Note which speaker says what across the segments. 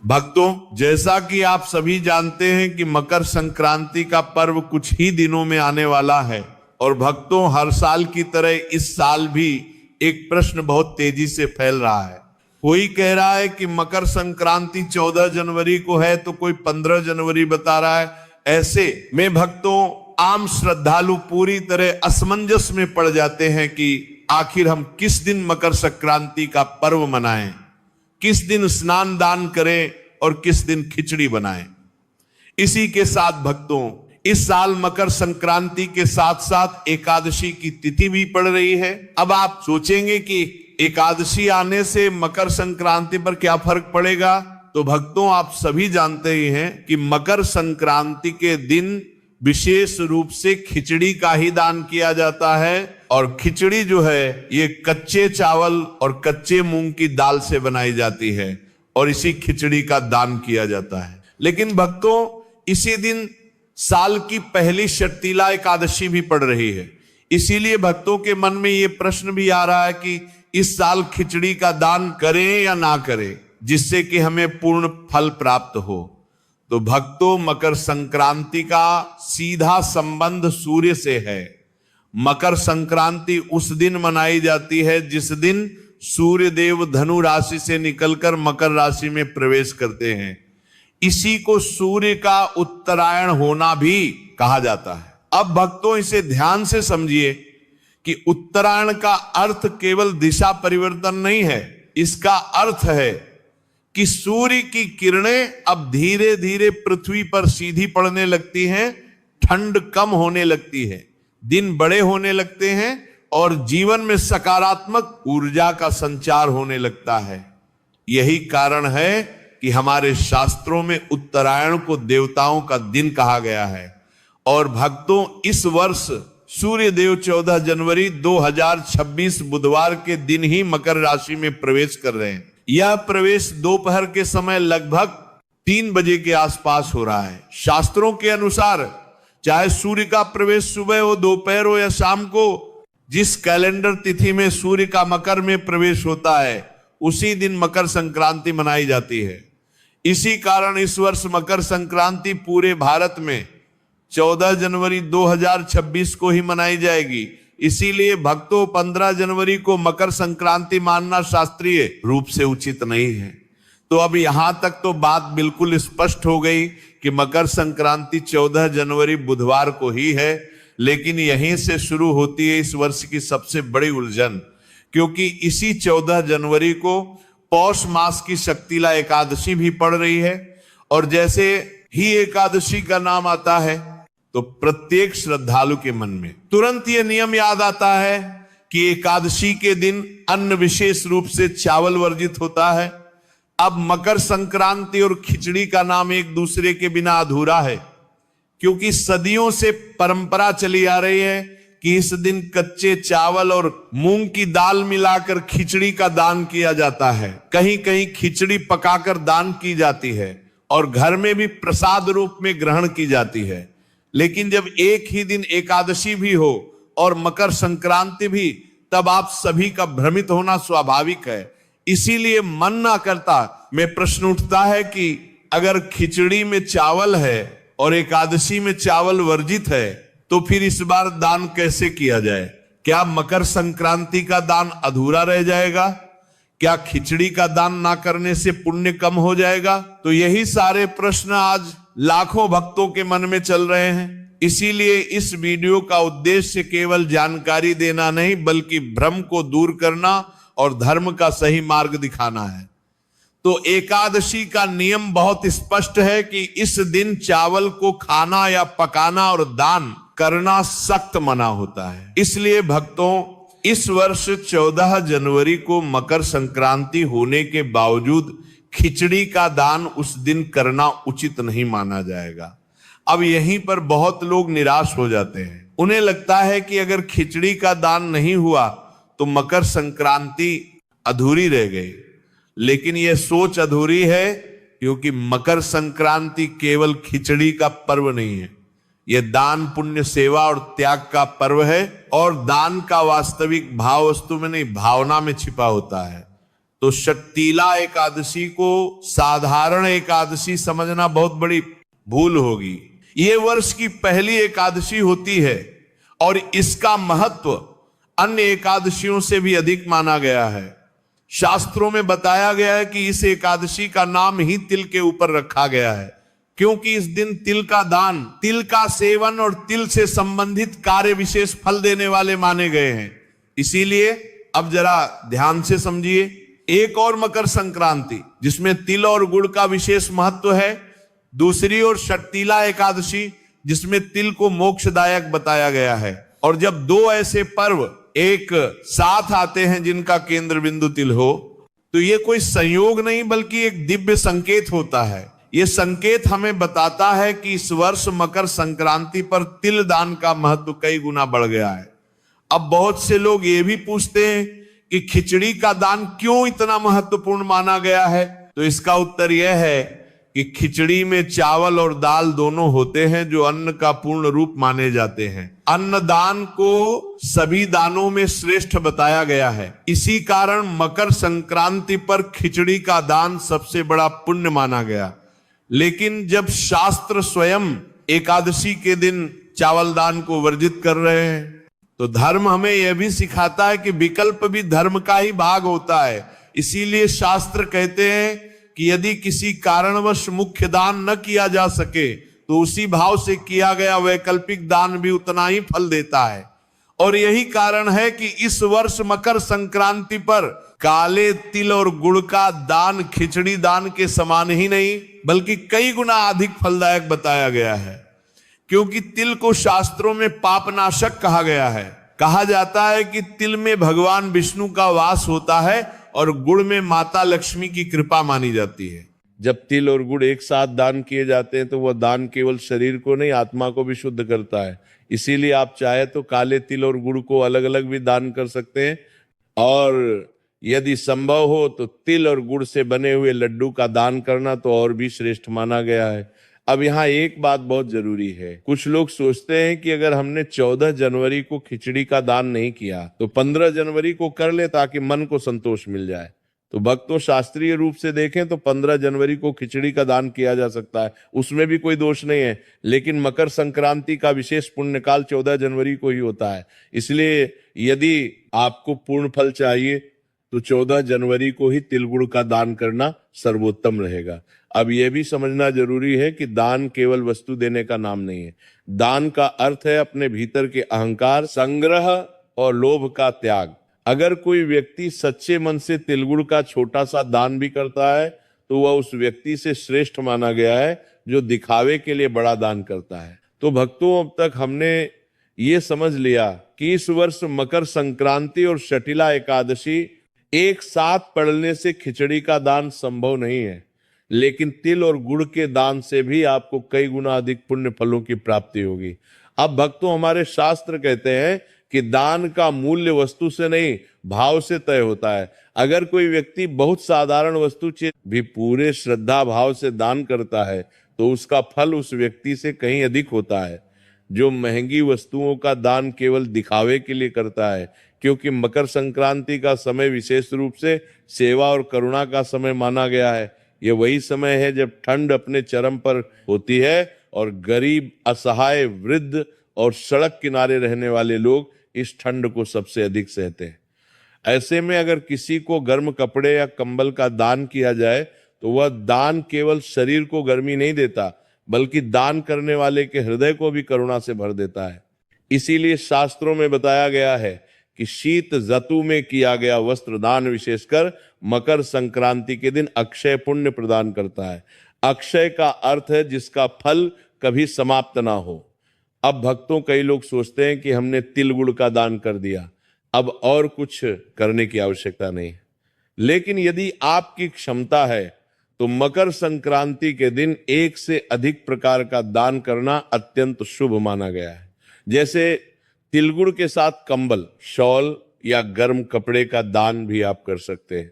Speaker 1: भक्तों, जैसा कि आप सभी जानते हैं कि मकर संक्रांति का पर्व कुछ ही दिनों में आने वाला है और भक्तों, हर साल की तरह इस साल भी एक प्रश्न बहुत तेजी से फैल रहा है। कोई कह रहा है कि मकर संक्रांति 14 जनवरी को है तो कोई 15 जनवरी बता रहा है। ऐसे में भक्तों, आम श्रद्धालु पूरी तरह असमंजस में पड़ जाते हैं कि आखिर हम किस दिन मकर संक्रांति का पर्व मनाएं, किस दिन स्नान दान करें और किस दिन खिचड़ी बनाएं। इसी के साथ भक्तों, इस साल मकर संक्रांति के साथ साथ एकादशी की तिथि भी पड़ रही है। अब आप सोचेंगे कि एकादशी आने से मकर संक्रांति पर क्या फर्क पड़ेगा, तो भक्तों, आप सभी जानते ही हैं कि मकर संक्रांति के दिन विशेष रूप से खिचड़ी का ही दान किया जाता है और खिचड़ी जो है ये कच्चे चावल और कच्चे मूंग की दाल से बनाई जाती है और इसी खिचड़ी का दान किया जाता है। लेकिन भक्तों, इसी दिन साल की पहली शर्तीला एकादशी भी पड़ रही है। इसीलिए भक्तों के मन में ये प्रश्न भी आ रहा है कि इस साल खिचड़ी का दान करें या ना करें, जिससे कि हमें पूर्ण फल प्राप्त हो। तो भक्तों, मकर संक्रांति का सीधा संबंध सूर्य से है। मकर संक्रांति उस दिन मनाई जाती है जिस दिन सूर्य देव धनु राशि से निकलकर मकर राशि में प्रवेश करते हैं। इसी को सूर्य का उत्तरायण होना भी कहा जाता है। अब भक्तों, इसे ध्यान से समझिए कि उत्तरायण का अर्थ केवल दिशा परिवर्तन नहीं है। इसका अर्थ है कि सूर्य की किरणें अब धीरे धीरे पृथ्वी पर सीधी पड़ने लगती हैं, ठंड कम होने लगती है, दिन बड़े होने लगते हैं और जीवन में सकारात्मक ऊर्जा का संचार होने लगता है। यही कारण है कि हमारे शास्त्रों में उत्तरायण को देवताओं का दिन कहा गया है। और भक्तों, इस वर्ष सूर्य देव 14 जनवरी 2026 बुधवार के दिन ही मकर राशि में प्रवेश कर रहे हैं। यह प्रवेश दोपहर के समय लगभग 3 बजे के आसपास हो रहा है। शास्त्रों के अनुसार चाहे सूर्य का प्रवेश सुबह हो, दोपहर हो या शाम को, जिस कैलेंडर तिथि में सूर्य का मकर में प्रवेश होता है उसी दिन मकर संक्रांति मनाई जाती है। इसी कारण इस वर्ष मकर संक्रांति पूरे भारत में 14 जनवरी 2026 को ही मनाई जाएगी। इसीलिए भक्तों, 15 जनवरी को मकर संक्रांति मानना शास्त्रीय रूप से उचित नहीं है। तो अब यहां तक तो बात बिल्कुल स्पष्ट हो गई कि मकर संक्रांति 14 जनवरी बुधवार को ही है। लेकिन यहीं से शुरू होती है इस वर्ष की सबसे बड़ी उलझन, क्योंकि इसी 14 जनवरी को पौष मास की शक्तिला एकादशी भी पड़ रही है। और जैसे ही एकादशी का नाम आता है तो प्रत्येक श्रद्धालु के मन में तुरंत यह नियम याद आता है कि एकादशी के दिन अन्न विशेष रूप से चावल वर्जित होता है। अब मकर संक्रांति और खिचड़ी का नाम एक दूसरे के बिना अधूरा है, क्योंकि सदियों से परंपरा चली आ रही है कि इस दिन कच्चे चावल और मूंग की दाल मिलाकर खिचड़ी का दान किया जाता है। कहीं कहीं खिचड़ी पकाकर दान की जाती है और घर में भी प्रसाद रूप में ग्रहण की जाती है। लेकिन जब एक ही दिन एकादशी भी हो और मकर संक्रांति भी, तब आप सभी का भ्रमित होना स्वाभाविक है। इसीलिए मन ना करता में प्रश्न उठता है कि अगर खिचड़ी में चावल है और एकादशी में चावल वर्जित है तो फिर इस बार दान कैसे किया जाए? क्या मकर संक्रांति का दान अधूरा रह जाएगा? क्या खिचड़ी का दान ना करने से पुण्य कम हो जाएगा? तो यही सारे प्रश्न आज लाखों भक्तों के मन में चल रहे हैं। इसीलिए इस वीडियो का उद्देश्य केवल जानकारी देना नहीं, बल्कि भ्रम को दूर करना और धर्म का सही मार्ग दिखाना है। तो एकादशी का नियम बहुत स्पष्ट है कि इस दिन चावल को खाना या पकाना और दान करना सख्त मना होता है। इसलिए भक्तों, इस वर्ष 14 जनवरी को मकर संक्रांति होने के बावजूद खिचड़ी का दान उस दिन करना उचित नहीं माना जाएगा। अब यहीं पर बहुत लोग निराश हो जाते हैं। उन्हें लगता है कि अगर खिचड़ी का दान नहीं हुआ तो मकर संक्रांति अधूरी रह गई। लेकिन यह सोच अधूरी है, क्योंकि मकर संक्रांति केवल खिचड़ी का पर्व नहीं है। यह दान, पुण्य, सेवा और त्याग का पर्व है। और दान का वास्तविक भाव वस्तु में नहीं, भावना में छिपा होता है। तो षट्तिला एकादशी को साधारण एकादशी समझना बहुत बड़ी भूल होगी। ये वर्ष की पहली एकादशी होती है और इसका महत्व अन्य एकादशियों से भी अधिक माना गया है। शास्त्रों में बताया गया है कि इस एकादशी का नाम ही तिल के ऊपर रखा गया है, क्योंकि इस दिन तिल का दान, तिल का सेवन और तिल से संबंधित कार्य विशेष फल देने वाले माने गए हैं। इसीलिए अब जरा ध्यान से समझिए, एक और मकर संक्रांति जिसमें तिल और गुड़ का विशेष महत्व है, दूसरी ओर षट्तिला एकादशी जिसमें तिल को मोक्षदायक बताया गया है। और जब दो ऐसे पर्व एक साथ आते हैं जिनका केंद्र बिंदु तिल हो, तो ये कोई संयोग नहीं बल्कि एक दिव्य संकेत होता है। ये संकेत हमें बताता है कि इस वर्ष मकर संक्रांति पर तिल दान का महत्व कई गुना बढ़ गया है। अब बहुत से लोग ये भी पूछते हैं कि खिचड़ी का दान क्यों इतना महत्वपूर्ण माना गया है, तो इसका उत्तर यह है कि खिचड़ी में चावल और दाल दोनों होते हैं जो अन्न का पूर्ण रूप माने जाते हैं। अन्न दान को सभी दानों में श्रेष्ठ बताया गया है। इसी कारण मकर संक्रांति पर खिचड़ी का दान सबसे बड़ा पुण्य माना गया। लेकिन जब शास्त्र स्वयं एकादशी के दिन चावल दान को वर्जित कर रहे हैं, तो धर्म हमें यह भी सिखाता है कि विकल्प भी धर्म का ही भाग होता है। इसीलिए शास्त्र कहते हैं कि यदि किसी कारणवश मुख्य दान न किया जा सके तो उसी भाव से किया गया वैकल्पिक दान भी उतना ही फल देता है। और यही कारण है कि इस वर्ष मकर संक्रांति पर काले तिल और गुड़ का दान खिचड़ी दान के समान ही नहीं बल्कि कई गुना अधिक फलदायक बताया गया है, क्योंकि तिल को शास्त्रों में पापनाशक कहा गया है। कहा जाता है कि तिल में भगवान विष्णु का वास होता है और गुड़ में माता लक्ष्मी की कृपा मानी जाती है। जब तिल और गुड़ एक साथ दान किए जाते हैं तो वह दान केवल शरीर को नहीं आत्मा को भी शुद्ध करता है। इसीलिए आप चाहे तो काले तिल और गुड़ को अलग अलग भी दान कर सकते हैं, और यदि संभव हो तो तिल और गुड़ से बने हुए लड्डू का दान करना तो और भी श्रेष्ठ माना गया है। अब यहाँ एक बात बहुत जरूरी है, कुछ लोग सोचते हैं कि अगर हमने 14 जनवरी को खिचड़ी का दान नहीं किया तो 15 जनवरी को कर ले ताकि मन को संतोष मिल जाए। तो भक्तों, शास्त्रीय रूप से देखें तो 15 जनवरी को खिचड़ी का दान किया जा सकता है, उसमें भी कोई दोष नहीं है। लेकिन मकर संक्रांति का विशेष पुण्यकाल 14 जनवरी को ही होता है। इसलिए यदि आपको पूर्ण फल चाहिए तो 14 जनवरी को ही तिल गुड़ का दान करना सर्वोत्तम रहेगा। अब यह भी समझना जरूरी है कि दान केवल वस्तु देने का नाम नहीं है। दान का अर्थ है अपने भीतर के अहंकार, संग्रह और लोभ का त्याग। अगर कोई व्यक्ति सच्चे मन से तिलगुड़ का छोटा सा दान भी करता है तो वह उस व्यक्ति से श्रेष्ठ माना गया है जो दिखावे के लिए बड़ा दान करता है। तो भक्तों, अब तक हमने ये समझ लिया कि इस वर्ष मकर संक्रांति और षट्तिला एकादशी एक साथ पड़ने से खिचड़ी का दान संभव नहीं है, लेकिन तिल और गुड़ के दान से भी आपको कई गुना अधिक पुण्य फलों की प्राप्ति होगी। अब भक्तों, हमारे शास्त्र कहते हैं कि दान का मूल्य वस्तु से नहीं भाव से तय होता है। अगर कोई व्यक्ति बहुत साधारण वस्तु भी पूरे श्रद्धा भाव से दान करता है तो उसका फल उस व्यक्ति से कहीं अधिक होता है जो महंगी वस्तुओं का दान केवल दिखावे के लिए करता है। क्योंकि मकर संक्रांति का समय विशेष रूप से सेवा और करुणा का समय माना गया है। ये वही समय है जब ठंड अपने चरम पर होती है और गरीब, असहाय, वृद्ध और सड़क किनारे रहने वाले लोग इस ठंड को सबसे अधिक सहते हैं। ऐसे में अगर किसी को गर्म कपड़े या कंबल का दान किया जाए तो वह दान केवल शरीर को गर्मी नहीं देता बल्कि दान करने वाले के हृदय को भी करुणा से भर देता है। इसीलिए शास्त्रों में बताया गया है कि शीत ऋतु में किया गया वस्त्र दान विशेषकर मकर संक्रांति के दिन अक्षय पुण्य प्रदान करता है। अक्षय का अर्थ है जिसका फल कभी समाप्त ना हो। अब भक्तों, कई लोग सोचते हैं कि हमने तिल गुड़ का दान कर दिया, अब और कुछ करने की आवश्यकता नहीं। लेकिन यदि आपकी क्षमता है तो मकर संक्रांति के दिन एक से अधिक प्रकार का दान करना अत्यंत शुभ माना गया है। जैसे तिलगुड़ के साथ कंबल, शॉल या गर्म कपड़े का दान भी आप कर सकते हैं।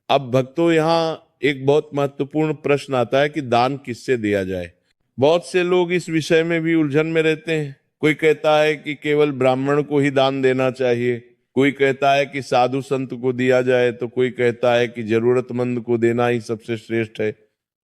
Speaker 1: अब भक्तों, यहाँ एक बहुत महत्वपूर्ण प्रश्न आता है कि दान किससे दिया जाए। बहुत से लोग इस विषय में भी उलझन में रहते हैं। कोई कहता है कि केवल ब्राह्मण को ही दान देना चाहिए, कोई कहता है कि साधु संत को दिया जाए, तो कोई कहता है कि जरूरतमंद को देना ही सबसे श्रेष्ठ है।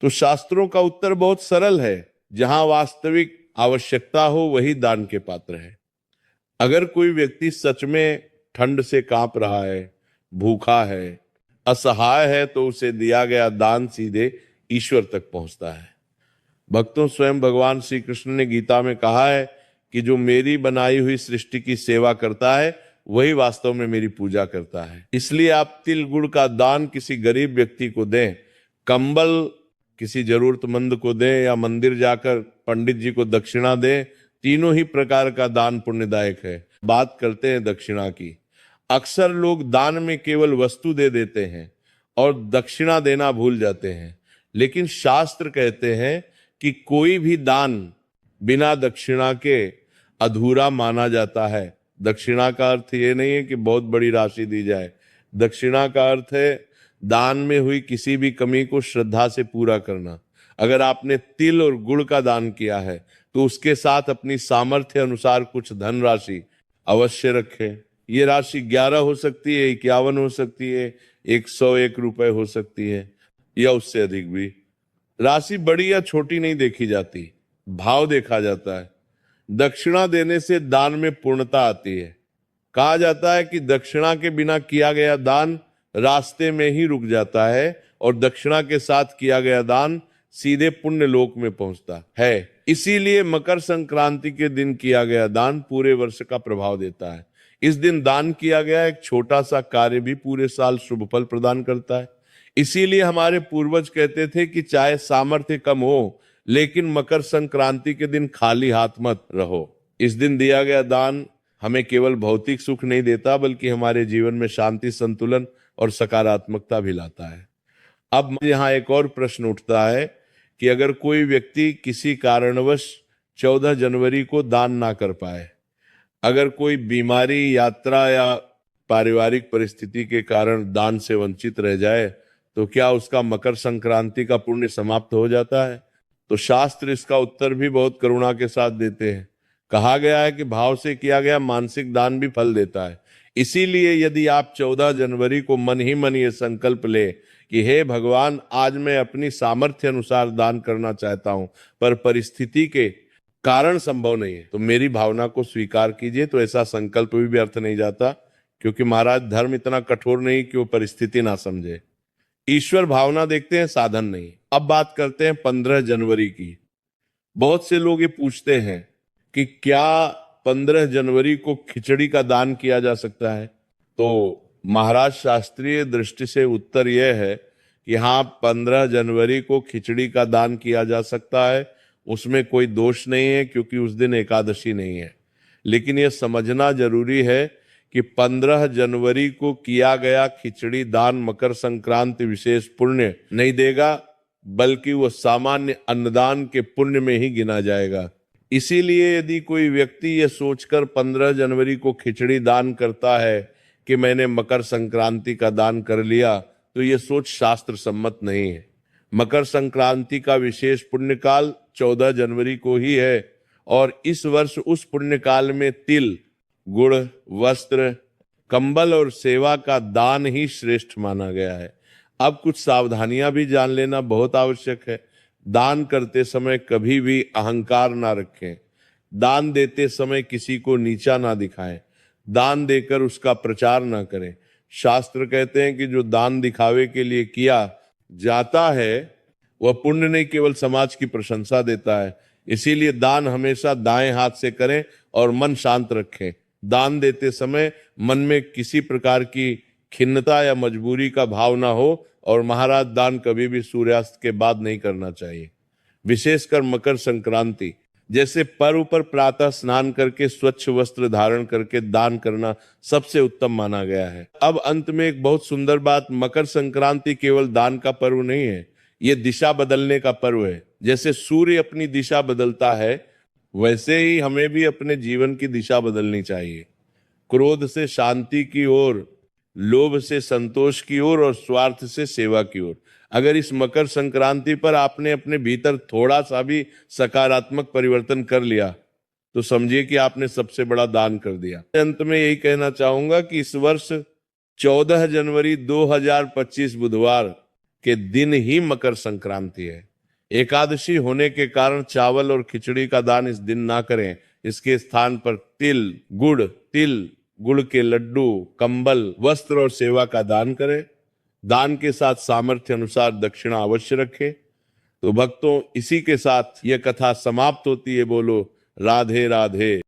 Speaker 1: तो शास्त्रों का उत्तर बहुत सरल है, जहां वास्तविक आवश्यकता हो वही दान के पात्र है। अगर कोई व्यक्ति सच में ठंड से कांप रहा है, भूखा है, असहाय है, तो उसे दिया गया दान सीधे ईश्वर तक पहुंचता है। भक्तों, स्वयं भगवान श्री कृष्ण ने गीता में कहा है कि जो मेरी बनाई हुई सृष्टि की सेवा करता है वही वास्तव में मेरी पूजा करता है। इसलिए आप तिल गुड़ का दान किसी गरीब व्यक्ति को दें, कंबल किसी जरूरतमंद को दें, या मंदिर जाकर पंडित जी को दक्षिणा दें, तीनों ही प्रकार का दान पुण्यदायक है। बात करते हैं दक्षिणा की। अक्सर लोग दान में केवल वस्तु दे देते हैं और दक्षिणा देना भूल जाते हैं, लेकिन शास्त्र कहते हैं कि कोई भी दान बिना दक्षिणा के अधूरा माना जाता है। दक्षिणा का अर्थ ये नहीं है कि बहुत बड़ी राशि दी जाए। दक्षिणा का अर्थ है दान में हुई किसी भी कमी को श्रद्धा से पूरा करना। अगर आपने तिल और गुड़ का दान किया है तो उसके साथ अपनी सामर्थ्य अनुसार कुछ धन राशि अवश्य रखें। ये राशि 11 हो सकती है, 51 हो सकती है, 101 रुपए हो सकती है, या उससे अधिक भी। राशि बड़ी या छोटी नहीं देखी जाती, भाव देखा जाता है। दक्षिणा देने से दान में पूर्णता आती है। कहा जाता है कि दक्षिणा के बिना किया गया दान रास्ते में ही रुक जाता है और दक्षिणा के साथ किया गया दान सीधे पुण्य लोक में पहुंचता है। इसीलिए मकर संक्रांति के दिन किया गया दान पूरे वर्ष का प्रभाव देता है। इस दिन दान किया गया एक छोटा सा कार्य भी पूरे साल शुभ फल प्रदान करता है। इसीलिए हमारे पूर्वज कहते थे कि चाहे सामर्थ्य कम हो, लेकिन मकर संक्रांति के दिन खाली हाथ मत रहो। इस दिन दिया गया दान हमें केवल भौतिक सुख नहीं देता, बल्कि हमारे जीवन में शांति, संतुलन और सकारात्मकता भी लाता है। अब यहाँ एक और प्रश्न उठता है कि अगर कोई व्यक्ति किसी कारणवश 14 जनवरी को दान ना कर पाए, अगर कोई बीमारी, यात्रा या पारिवारिक परिस्थिति के कारण दान से वंचित रह जाए, तो क्या उसका मकर संक्रांति का पुण्य समाप्त हो जाता है? तो शास्त्र इसका उत्तर भी बहुत करुणा के साथ देते हैं। कहा गया है कि भाव से किया गया मानसिक दान भी फल देता है। इसीलिए यदि आप 14 जनवरी को मन ही मन ये संकल्प ले कि हे भगवान, आज मैं अपनी सामर्थ्य अनुसार दान करना चाहता हूं, पर परिस्थिति के कारण संभव नहीं है, तो मेरी भावना को स्वीकार कीजिए, तो ऐसा संकल्प भी व्यर्थ नहीं जाता, क्योंकि महाराज धर्म इतना कठोर नहीं कि वो परिस्थिति ना समझे। ईश्वर भावना देखते हैं, साधन नहीं। अब बात करते हैं 15 जनवरी की। बहुत से लोग ये पूछते हैं कि क्या 15 जनवरी को खिचड़ी का दान किया जा सकता है? तो महाराज शास्त्रीय दृष्टि से उत्तर यह है कि हाँ, 15 जनवरी को खिचड़ी का दान किया जा सकता है। उसमें कोई दोष नहीं है, क्योंकि उस दिन एकादशी नहीं है। लेकिन यह समझना जरूरी है कि 15 जनवरी को किया गया खिचड़ी दान मकर संक्रांति विशेष पुण्य नहीं देगा, बल्कि वह सामान्य अन्नदान के पुण्य में ही गिना जाएगा। इसीलिए यदि कोई व्यक्ति ये सोचकर 15 जनवरी को खिचड़ी दान करता है कि मैंने मकर संक्रांति का दान कर लिया, तो ये सोच शास्त्र सम्मत नहीं है। मकर संक्रांति का विशेष पुण्यकाल 14 जनवरी को ही है, और इस वर्ष उस पुण्यकाल में तिल, गुड़, वस्त्र, कंबल और सेवा का दान ही श्रेष्ठ माना गया है। अब कुछ सावधानियां भी जान लेना बहुत आवश्यक है। दान करते समय कभी भी अहंकार ना रखें। दान देते समय किसी को नीचा ना दिखाएं। दान देकर उसका प्रचार ना करें। शास्त्र कहते हैं कि जो दान दिखावे के लिए किया जाता है वह पुण्य नहीं, केवल समाज की प्रशंसा देता है। इसीलिए दान हमेशा दाएं हाथ से करें और मन शांत रखें। दान देते समय मन में किसी प्रकार की खिन्नता या मजबूरी का भाव ना हो, और महाराज दान कभी भी सूर्यास्त के बाद नहीं करना चाहिए। विशेषकर मकर संक्रांति जैसे पर्व पर प्रातः स्नान करके स्वच्छ वस्त्र धारण करके दान करना सबसे उत्तम माना गया है। अब अंत में एक बहुत सुंदर बात, मकर संक्रांति केवल दान का पर्व नहीं है, ये दिशा बदलने का पर्व है। जैसे सूर्य अपनी दिशा बदलता है, वैसे ही हमें भी अपने जीवन की दिशा बदलनी चाहिए। क्रोध से शांति की ओर, लोभ से संतोष की ओर और स्वार्थ से सेवा की ओर। अगर इस मकर संक्रांति पर आपने अपने भीतर थोड़ा सा भी सकारात्मक परिवर्तन कर लिया, तो समझिए कि आपने सबसे बड़ा दान कर दिया। अंत में यही कहना चाहूंगा कि इस वर्ष 14 जनवरी 2025 बुधवार के दिन ही मकर संक्रांति है। एकादशी होने के कारण चावल और खिचड़ी का दान इस दिन ना करें। इसके स्थान पर तिल गुड़ के लड्डू, कंबल, वस्त्र और सेवा का दान करें। दान के साथ सामर्थ्य अनुसार दक्षिणा अवश्य रखें। तो भक्तों, इसी के साथ यह कथा समाप्त होती है। बोलो राधे राधे।